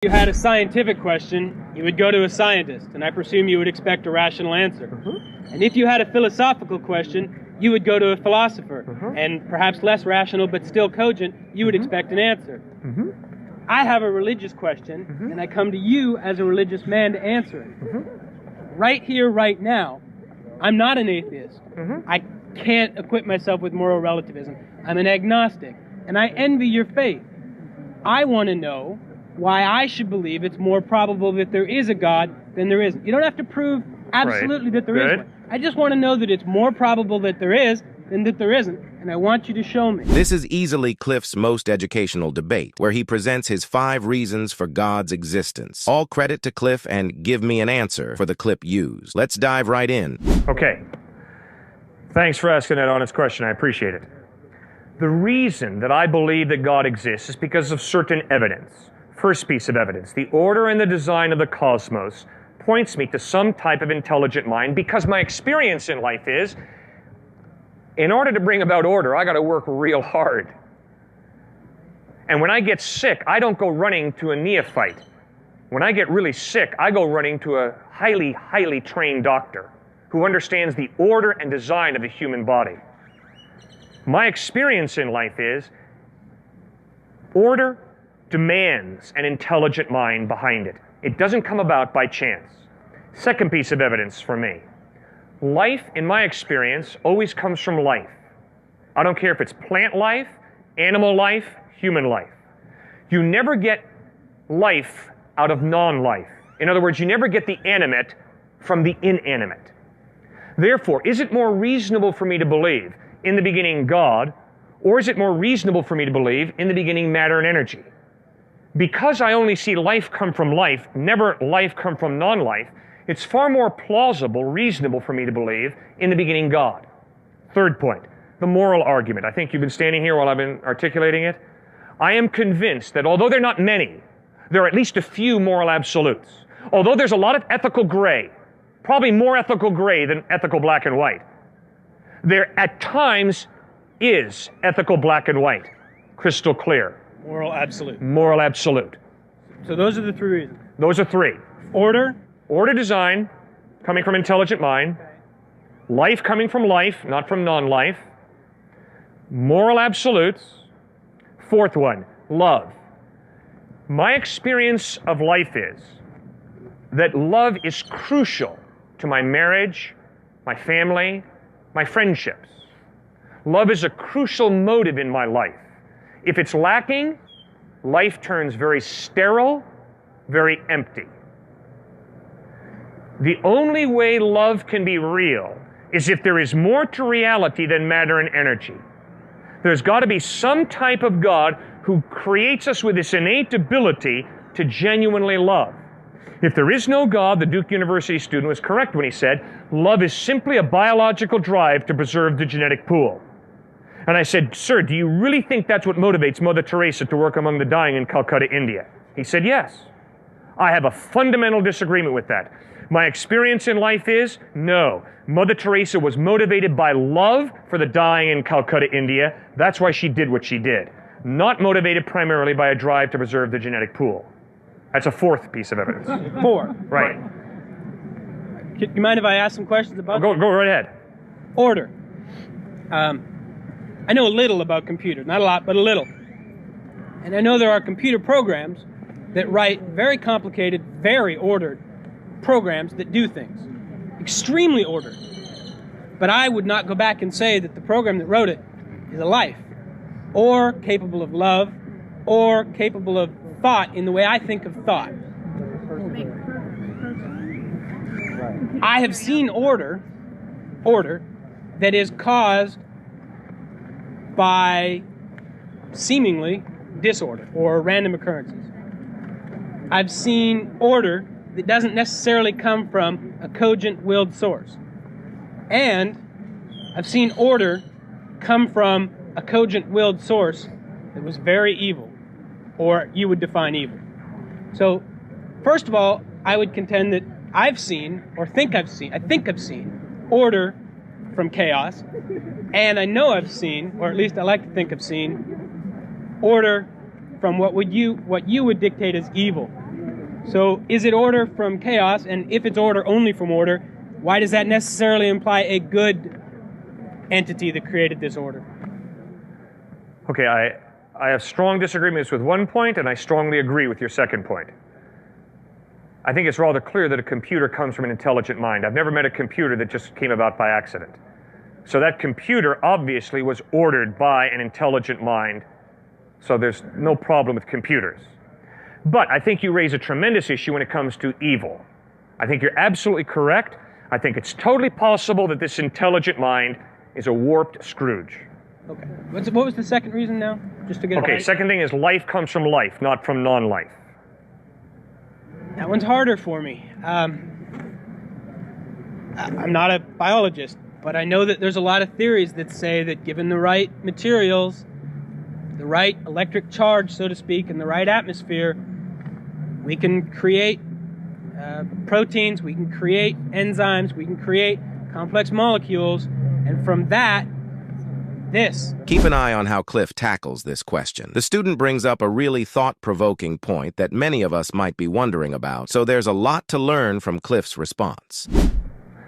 If you had a scientific question, you would go to a scientist, and I presume you would expect a rational answer. And if you had a philosophical question, you would go to a philosopher, and perhaps less rational but still cogent, you would expect an answer. I have a religious question, and I come to you as a religious man to answer it. Right here, right now, I'm not an atheist. I can't equip myself with moral relativism. I'm an agnostic, and I envy your faith. I want to know why I should believe it's more probable that there is a God than there isn't. You don't have to prove absolutely that there is one. I just want to know that it's more probable that there is than that there isn't, and I want you to show me. This is easily Cliffe's most educational debate, where he presents his 5 reasons for God's existence. All credit to Cliffe and give me an answer for the clip used. Let's dive right in. Okay. Thanks for asking that honest question. I appreciate it. The reason that I believe that God exists is because of certain evidence. First piece of evidence, the order and the design of the cosmos points me to some type of intelligent mind, because my experience in life is, in order to bring about order, I got to work real hard. And when I get sick, I don't go running to a neophyte. When I get really sick, I go running to a highly, highly trained doctor who understands the order and design of the human body. My experience in life is, order demands an intelligent mind behind it. It doesn't come about by chance. Second piece of evidence for me. Life, in my experience, always comes from life. I don't care if it's plant life, animal life, human life. You never get life out of non-life. In other words, you never get the animate from the inanimate. Therefore, is it more reasonable for me to believe in the beginning God, or is it more reasonable for me to believe in the beginning matter and energy? Because I only see life come from life, never life come from non-life, it's far more plausible, reasonable for me to believe in the beginning God. Third point, the moral argument. I think you've been standing here while I've been articulating it. I am convinced that although there are not many, there are at least a few moral absolutes. Although there's a lot of ethical gray, probably more ethical gray than ethical black and white, there at times is ethical black and white, crystal clear. Moral absolute. Moral absolute. So those are the 3 reasons. Those are 3. Order. Order design, coming from intelligent mind. Life coming from life, not from non-life. Moral absolutes. Fourth one, love. My experience of life is that love is crucial to my marriage, my family, my friendships. Love is a crucial motive in my life. If it's lacking, life turns very sterile, very empty. The only way love can be real is if there is more to reality than matter and energy. There's got to be some type of God who creates us with this innate ability to genuinely love. If there is no God, the Duke University student was correct when he said, love is simply a biological drive to preserve the genetic pool. And I said, sir, do you really think that's what motivates Mother Teresa to work among the dying in Calcutta, India? He said, yes. I have a fundamental disagreement with that. My experience in life is, no. Mother Teresa was motivated by love for the dying in Calcutta, India. That's why she did what she did. Not motivated primarily by a drive to preserve the genetic pool. That's a 4th piece of evidence. 4. Right. Do you mind if I ask some questions about Go right ahead. Order. I know a little about computers. Not a lot, but a little. And I know there are computer programs that write very complicated, very ordered programs that do things. Extremely ordered. But I would not go back and say that the program that wrote it is a life, or capable of love, or capable of thought in the way I think of thought. I have seen order that is caused by seemingly disorder or random occurrences. I've seen order that doesn't necessarily come from a cogent willed source. And I've seen order come from a cogent willed source that was very evil, or you would define evil. So, first of all, I would contend that I've seen, or I think I've seen order from chaos, and I know I've seen, or at least I like to think I've seen, order from what you would dictate as evil. So is it order from chaos? And if it's order only from order, why does that necessarily imply a good entity that created this order? Okay, I have strong disagreements with one point, and I strongly agree with your second point. I think it's rather clear that a computer comes from an intelligent mind. I've never met a computer that just came about by accident. So that computer obviously was ordered by an intelligent mind, so there's no problem with computers. But I think you raise a tremendous issue when it comes to evil. I think you're absolutely correct. I think it's totally possible that this intelligent mind is a warped Scrooge. Okay. What was the second reason now? Just to get it Okay, right? second thing is life comes from life, not from non-life. That one's harder for me. I'm not a biologist, but I know that there's a lot of theories that say that given the right materials, the right electric charge, so to speak, and the right atmosphere, we can create proteins, we can create enzymes, we can create complex molecules, and from that, this. Keep an eye on how Cliffe tackles this question. The student brings up a really thought-provoking point that many of us might be wondering about, so there's a lot to learn from Cliffe's response.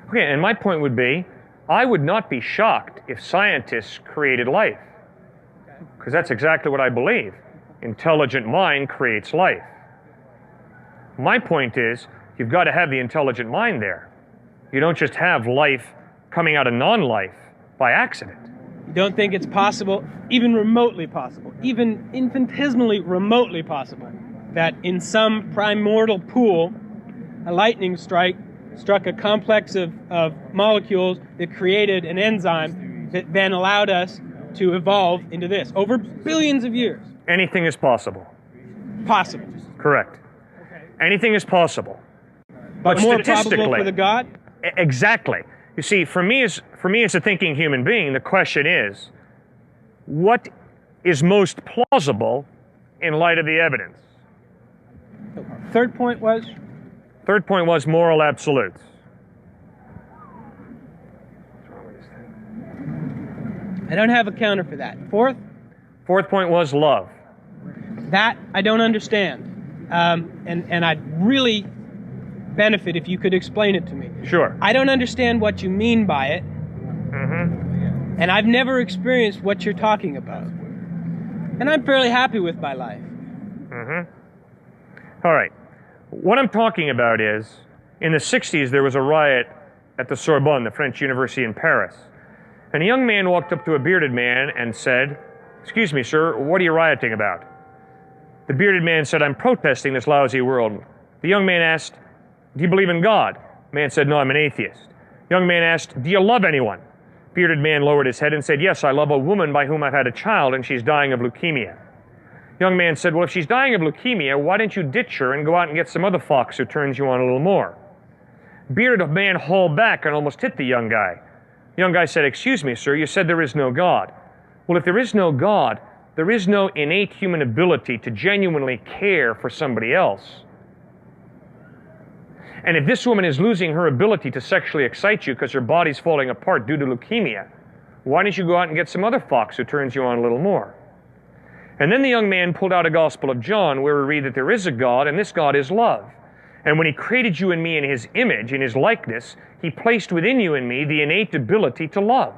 Okay, and my point would be, I would not be shocked if scientists created life. Because that's exactly what I believe. Intelligent mind creates life. My point is, you've got to have the intelligent mind there. You don't just have life coming out of non-life by accident. You don't think it's possible, even remotely possible, even infinitesimally remotely possible, that in some primordial pool, a lightning strike struck a complex of molecules that created an enzyme that then allowed us to evolve into this over billions of years? Anything is possible. Possible. Correct. Anything is possible. But more statistically, probable for the God? Exactly. You see, for me as a thinking human being, the question is, what is most plausible in light of the evidence? Third point was? Third point was moral absolutes. I don't have a counter for that. Fourth? Fourth point was love. That I don't understand. And I'd really benefit if you could explain it to me. Sure. I don't understand what you mean by it. Mm-hmm. And I've never experienced what you're talking about. And I'm fairly happy with my life. Mm-hmm. All right. What I'm talking about is, in the 60s, there was a riot at the Sorbonne, the French university in Paris. And a young man walked up to a bearded man and said, "Excuse me, sir, what are you rioting about?" The bearded man said, "I'm protesting this lousy world." The young man asked, "Do you believe in God?" The man said, "No, I'm an atheist." The young man asked, "Do you love anyone?" Bearded man lowered his head and said, "Yes, I love a woman by whom I've had a child, and she's dying of leukemia." Young man said, "Well, if she's dying of leukemia, why don't you ditch her and go out and get some other fox who turns you on a little more?" Bearded man hauled back and almost hit the young guy. The young guy said, "Excuse me, sir, you said there is no God." Well, if there is no God, there is no innate human ability to genuinely care for somebody else. And if this woman is losing her ability to sexually excite you because her body's falling apart due to leukemia, why don't you go out and get some other fox who turns you on a little more? And then the young man pulled out a Gospel of John where we read that there is a God, and this God is love. And when he created you and me in his image, in his likeness, he placed within you and me the innate ability to love.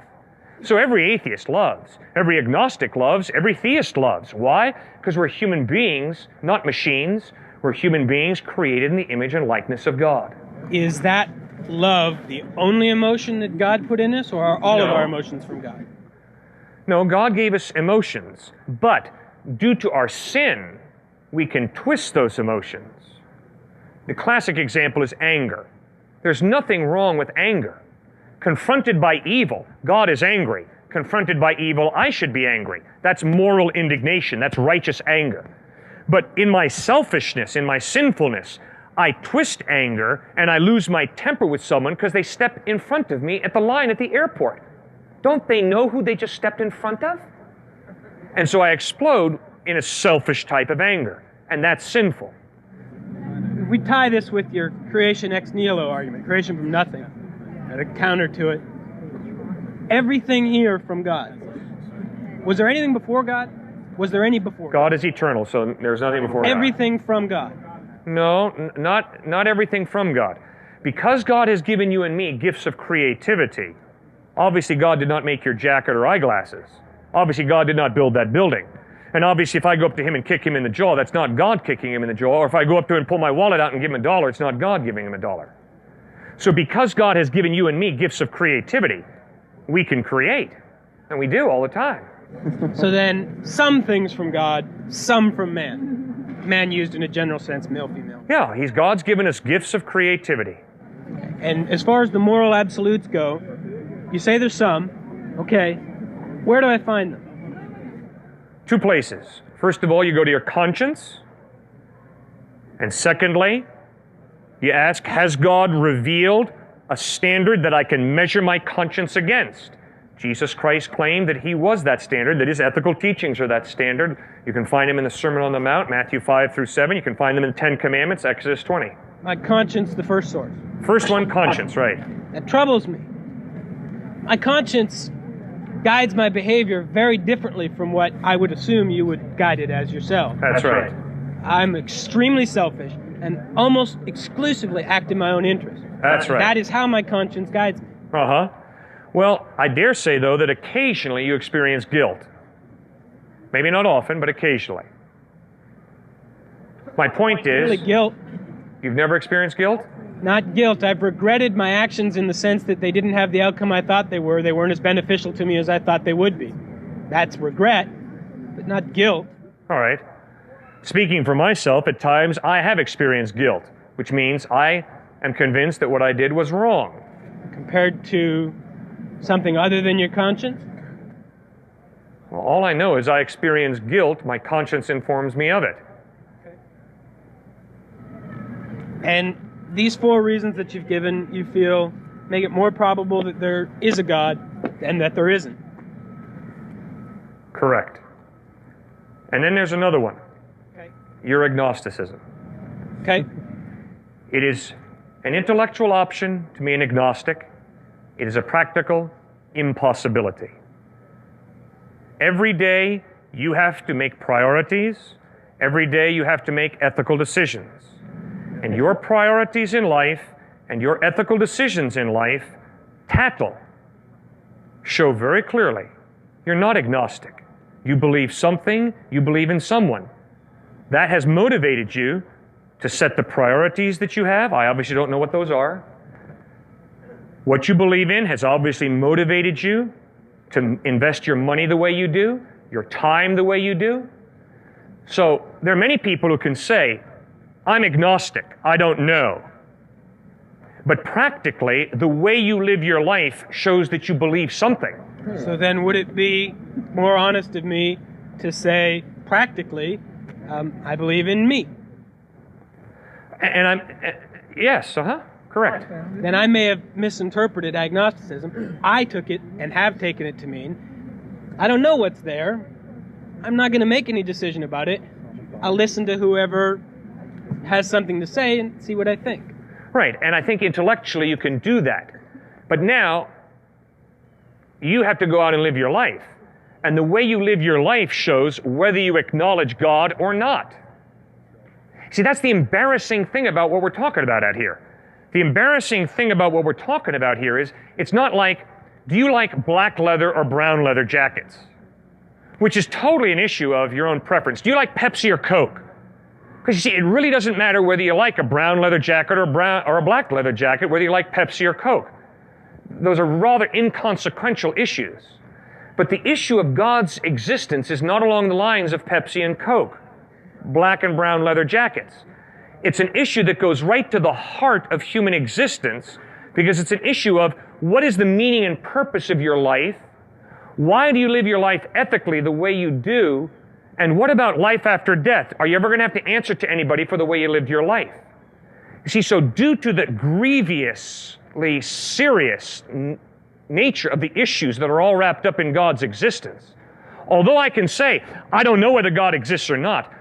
So every atheist loves, every agnostic loves, every theist loves. Why? Because we're human beings, not machines. We're human beings created in the image and likeness of God. Is that love the only emotion that God put in us, or are all of No. our emotions from God? No, God gave us emotions, but due to our sin, we can twist those emotions. The classic example is anger. There's nothing wrong with anger. Confronted by evil, God is angry. Confronted by evil, I should be angry. That's moral indignation. That's righteous anger. But in my selfishness, in my sinfulness, I twist anger and I lose my temper with someone because they step in front of me at the line at the airport. Don't they know who they just stepped in front of? And so I explode in a selfish type of anger, and that's sinful. If we tie this with your creation ex nihilo argument, creation from nothing, and a counter to it, everything here from God. Was there anything before God? Was there any before God? God is eternal, so there's nothing before God. Everything from God. No, not everything from God. Because God has given you and me gifts of creativity, obviously God did not make your jacket or eyeglasses. Obviously God did not build that building. And obviously if I go up to him and kick him in the jaw, that's not God kicking him in the jaw. Or if I go up to him and pull my wallet out and give him $1, it's not God giving him $1. So because God has given you and me gifts of creativity, we can create. And we do all the time. So then, some things from God, some from man. Man used in a general sense, male, female. Yeah, God's given us gifts of creativity. And as far as the moral absolutes go, you say there's some. Okay, where do I find them? 2 places. First of all, you go to your conscience. And secondly, you ask, has God revealed a standard that I can measure my conscience against? Jesus Christ claimed that he was that standard, that his ethical teachings are that standard. You can find them in the Sermon on the Mount, Matthew 5 through 7. You can find them in the 10 Commandments, Exodus 20. My conscience, the first source. First one, conscience, right. That troubles me. My conscience guides my behavior very differently from what I would assume you would guide it as yourself. That's right. I'm extremely selfish and almost exclusively act in my own interest. That's right. That is how my conscience guides me. Uh-huh. Well, I dare say, though, that occasionally you experience guilt. Maybe not often, but occasionally. My point is... Really guilt. You've never experienced guilt? Not guilt. I've regretted my actions in the sense that they didn't have the outcome I thought they were. They weren't as beneficial to me as I thought they would be. That's regret, but not guilt. All right. Speaking for myself, at times I have experienced guilt, which means I am convinced that what I did was wrong. Compared to something other than your conscience? Well, all I know is I experience guilt. My conscience informs me of it. Okay. And these 4 reasons that you've given, you feel, make it more probable that there is a God than that there isn't. Correct. And then there's another one. Okay. Your agnosticism. Okay. It is an intellectual option to be an agnostic. It is a practical impossibility. Every day you have to make priorities. Every day you have to make ethical decisions. And your priorities in life and your ethical decisions in life, show very clearly you're not agnostic. You believe something, you believe in someone. That has motivated you to set the priorities that you have. I obviously don't know what those are. What you believe in has obviously motivated you to invest your money the way you do, your time the way you do. So there are many people who can say, I'm agnostic, I don't know. But practically, the way you live your life shows that you believe something. So then would it be more honest of me to say, practically, I believe in me? And yes, correct. Then I may have misinterpreted agnosticism. I took it and have taken it to mean, I don't know what's there. I'm not going to make any decision about it. I'll listen to whoever has something to say and see what I think. Right, and I think intellectually you can do that. But now, you have to go out and live your life. And the way you live your life shows whether you acknowledge God or not. See, that's the embarrassing thing about what we're talking about out here. The embarrassing thing about what we're talking about here is, it's not like, do you like black leather or brown leather jackets? Which is totally an issue of your own preference. Do you like Pepsi or Coke? Because you see, it really doesn't matter whether you like a brown leather jacket or a black leather jacket, whether you like Pepsi or Coke. Those are rather inconsequential issues. But the issue of God's existence is not along the lines of Pepsi and Coke, black and brown leather jackets. It's an issue that goes right to the heart of human existence, because it's an issue of what is the meaning and purpose of your life? Why do you live your life ethically the way you do? And what about life after death? Are you ever going to have to answer to anybody for the way you lived your life? You see, so due to the grievously serious nature of the issues that are all wrapped up in God's existence, although I can say, I don't know whether God exists or not,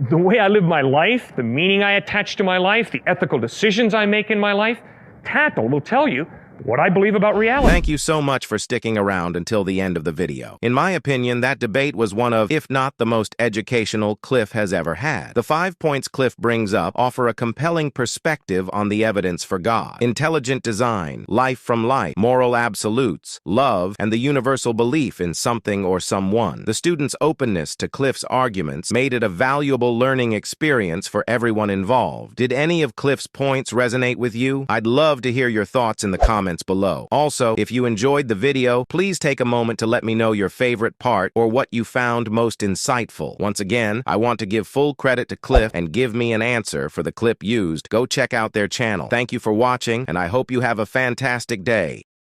the way I live my life, the meaning I attach to my life, the ethical decisions I make in my life, Tattle will tell you what I believe about reality. Thank you so much for sticking around until the end of the video. In my opinion, that debate was one of, if not the most educational Cliffe has ever had. The 5 points Cliffe brings up offer a compelling perspective on the evidence for God, intelligent design, life from life, moral absolutes, love, and the universal belief in something or someone. The students' openness to Cliffe's arguments made it a valuable learning experience for everyone involved. Did any of Cliffe's points resonate with you? I'd love to hear your thoughts in the comments below. Also, if you enjoyed the video, please take a moment to let me know your favorite part or what you found most insightful. Once again, I want to give full credit to Cliffe and Give Me an Answer for the clip used. Go check out their channel. Thank you for watching, and I hope you have a fantastic day.